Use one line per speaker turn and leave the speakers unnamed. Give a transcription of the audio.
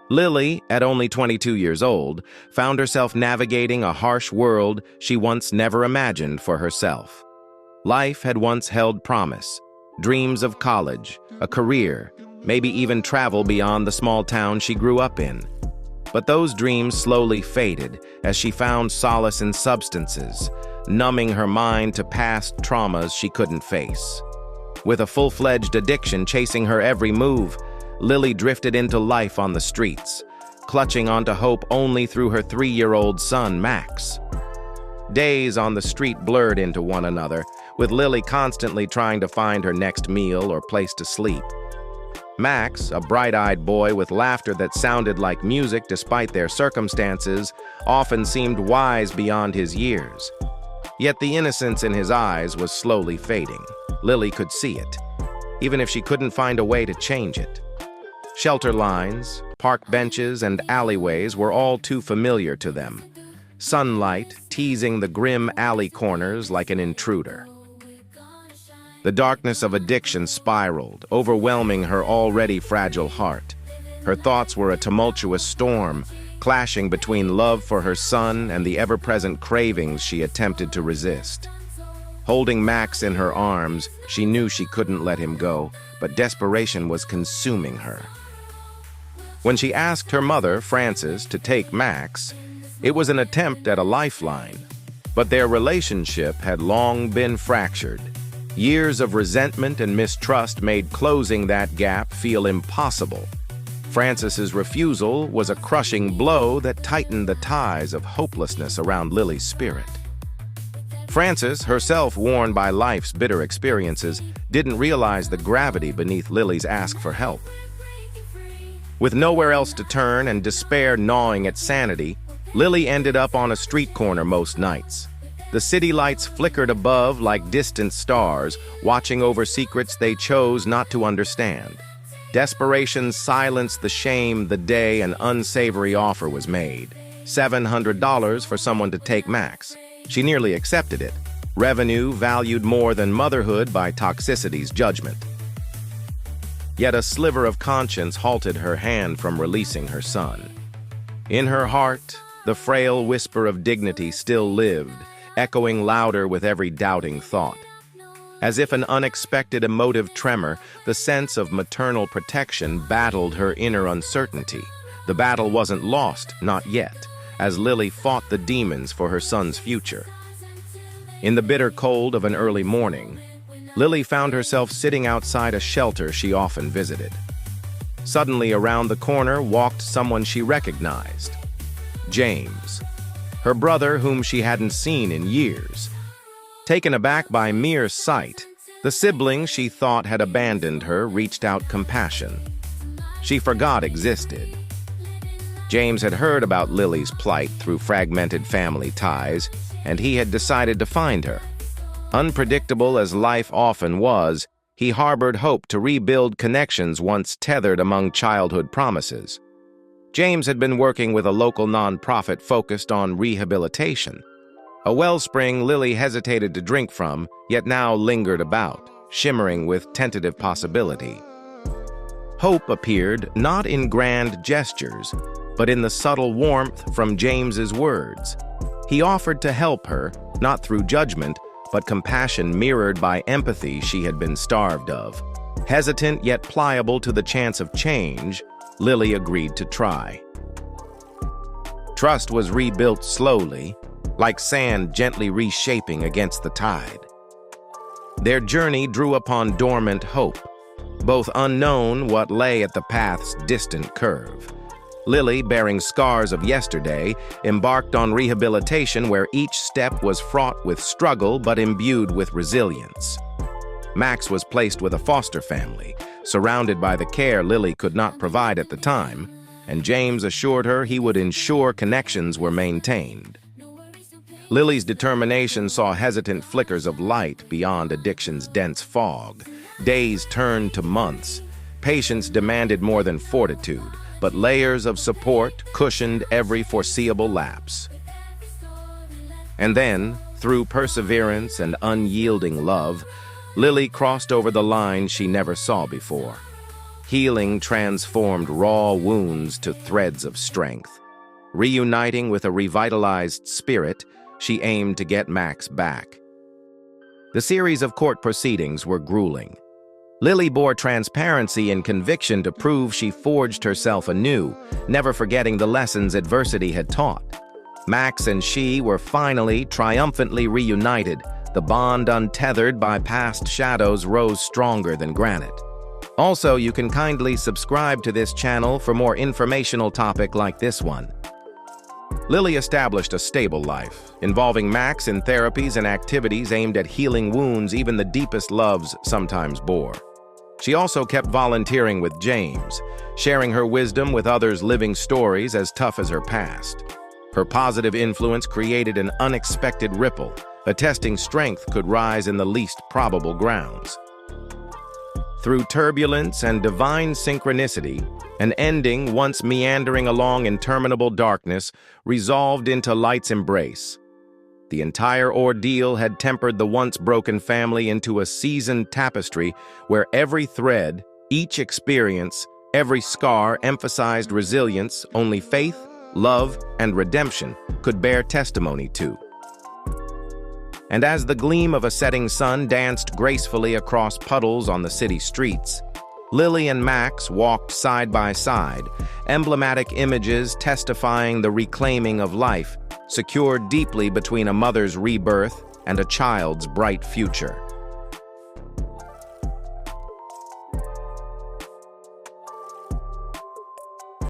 Lily, at only 22 years old, found herself navigating a harsh world she once never imagined for herself. Life had once held promise, dreams of college, a career, maybe even travel beyond the small town she grew up in. But those dreams slowly faded as she found solace in substances, numbing her mind to past traumas she couldn't face. With a full-fledged addiction chasing her every move, Lily drifted into life on the streets, clutching onto hope only through her 3-year-old son, Max. Days on the street blurred into one another, with Lily constantly trying to find her next meal or place to sleep. Max, a bright-eyed boy with laughter that sounded like music despite their circumstances, often seemed wise beyond his years. Yet the innocence in his eyes was slowly fading. Lily could see it, even if she couldn't find a way to change it. Shelter lines, park benches, and alleyways were all too familiar to them, sunlight teasing the grim alley corners like an intruder. The darkness of addiction spiraled, overwhelming her already fragile heart. Her thoughts were a tumultuous storm, clashing between love for her son and the ever-present cravings she attempted to resist. Holding Max in her arms, she knew she couldn't let him go, but desperation was consuming her. When she asked her mother, Frances, to take Max, it was an attempt at a lifeline, but their relationship had long been fractured. Years of resentment and mistrust made closing that gap feel impossible. Frances's refusal was a crushing blow that tightened the ties of hopelessness around Lily's spirit. Frances, herself worn by life's bitter experiences, didn't realize the gravity beneath Lily's ask for help. With nowhere else to turn and despair gnawing at sanity, Lily ended up on a street corner most nights. The city lights flickered above like distant stars, watching over secrets they chose not to understand. Desperation silenced the shame the day an unsavory offer was made. $700 for someone to take Max. She nearly accepted it. Revenue valued more than motherhood by toxicity's judgment. Yet a sliver of conscience halted her hand from releasing her son. In her heart, the frail whisper of dignity still lived, echoing louder with every doubting thought. As if an unexpected emotive tremor, the sense of maternal protection battled her inner uncertainty. The battle wasn't lost, not yet, as Lily fought the demons for her son's future. In the bitter cold of an early morning, Lily found herself sitting outside a shelter she often visited. Suddenly, around the corner walked someone she recognized. James, her brother whom she hadn't seen in years. Taken aback by mere sight, the sibling she thought had abandoned her reached out compassion. She forgot existed. James had heard about Lily's plight through fragmented family ties, and he had decided to find her. Unpredictable as life often was, he harbored hope to rebuild connections once tethered among childhood promises. James had been working with a local nonprofit focused on rehabilitation, a wellspring Lily hesitated to drink from, yet now lingered about, shimmering with tentative possibility. Hope appeared not in grand gestures, but in the subtle warmth from James's words. He offered to help her, not through judgment, but compassion mirrored by empathy she had been starved of. Hesitant yet pliable to the chance of change, Lily agreed to try. Trust was rebuilt slowly, like sand gently reshaping against the tide. Their journey drew upon dormant hope, both unknown what lay at the path's distant curve. Lily, bearing scars of yesterday, embarked on rehabilitation where each step was fraught with struggle but imbued with resilience. Max was placed with a foster family, surrounded by the care Lily could not provide at the time, and James assured her he would ensure connections were maintained. Lily's determination saw hesitant flickers of light beyond addiction's dense fog. Days turned to months. Patience demanded more than fortitude, but layers of support cushioned every foreseeable lapse. And then, through perseverance and unyielding love, Lily crossed over the line she never saw before. Healing transformed raw wounds to threads of strength. Reuniting with a revitalized spirit, she aimed to get Max back. The series of court proceedings were grueling. Lily bore transparency and conviction to prove she forged herself anew, never forgetting the lessons adversity had taught. Max and she were finally, triumphantly reunited. The bond, untethered by past shadows, rose stronger than granite. Also, you can kindly subscribe to this channel for more informational topic like this one. Lily established a stable life, involving Max in therapies and activities aimed at healing wounds even the deepest loves sometimes bore. She also kept volunteering with James, sharing her wisdom with others living stories as tough as her past. Her positive influence created an unexpected ripple, attesting strength could rise in the least probable grounds. Through turbulence and divine synchronicity, an ending, once meandering along interminable darkness, resolved into light's embrace. The entire ordeal had tempered the once broken family into a seasoned tapestry where every thread, each experience, every scar emphasized resilience only faith, love, and redemption could bear testimony to. And as the gleam of a setting sun danced gracefully across puddles on the city streets, Lily and Max walked side by side, emblematic images testifying the reclaiming of life, secured deeply between a mother's rebirth and a child's bright future.